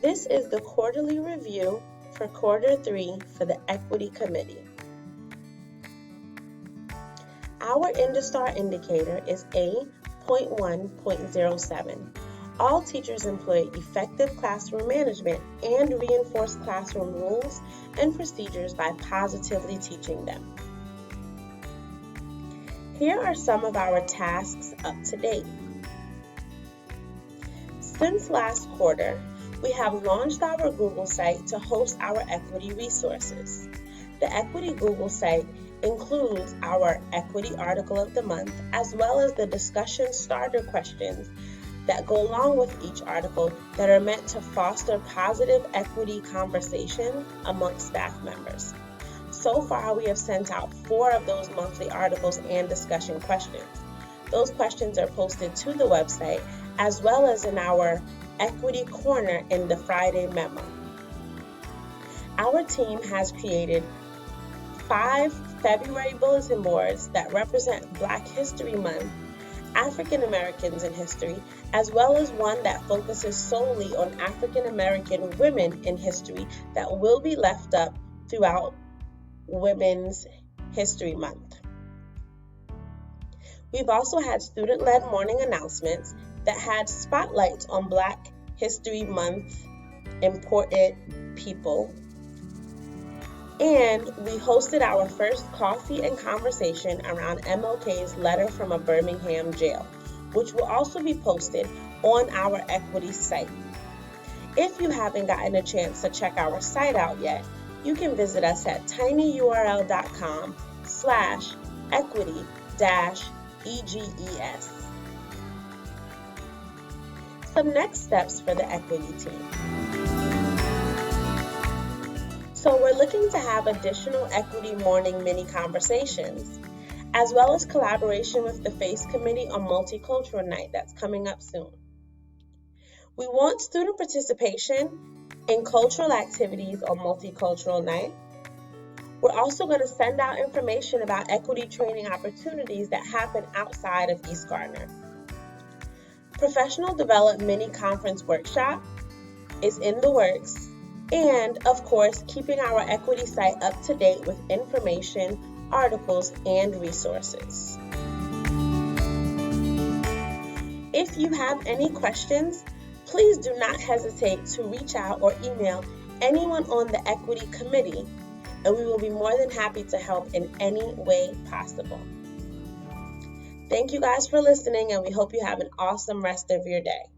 This is the quarterly review for quarter 3 for the Equity Committee. Our IndiStar indicator is A.1.07. All teachers employ effective classroom management and reinforce classroom rules and procedures by positively teaching them. Here are some of our tasks up to date. Since last quarter, we have launched our Google site to host our equity resources. The Equity Google site includes our Equity Article of the Month, as well as the discussion starter questions that go along with each article that are meant to foster positive equity conversation amongst staff members. So far, we have sent out 4 of those monthly articles and discussion questions. Those questions are posted to the website as well as in our Equity Corner in the Friday memo. Our team has created 5 February bulletin boards that represent Black History Month, African Americans in history, as well as one that focuses solely on African American women in history that will be left up throughout Women's History Month. We've also had student-led morning announcements that had spotlights on Black History Month important people. And we hosted our first coffee and conversation around MLK's letter from a Birmingham jail, which will also be posted on our equity site. If you haven't gotten a chance to check our site out yet, you can visit us at tinyurl.com/equity-eges. Some next steps for the equity team. So we're looking to have additional equity morning mini conversations, as well as collaboration with the FACE Committee on Multicultural Night that's coming up soon. We want student participation in cultural activities on Multicultural Night. We're also going to send out information about equity training opportunities that happen outside of East Gardner. Professional Development Mini Conference Workshop is in the works. And, of course, keeping our equity site up to date with information, articles, and resources. If you have any questions, please do not hesitate to reach out or email anyone on the Equity Committee, and we will be more than happy to help in any way possible. Thank you guys for listening, and we hope you have an awesome rest of your day.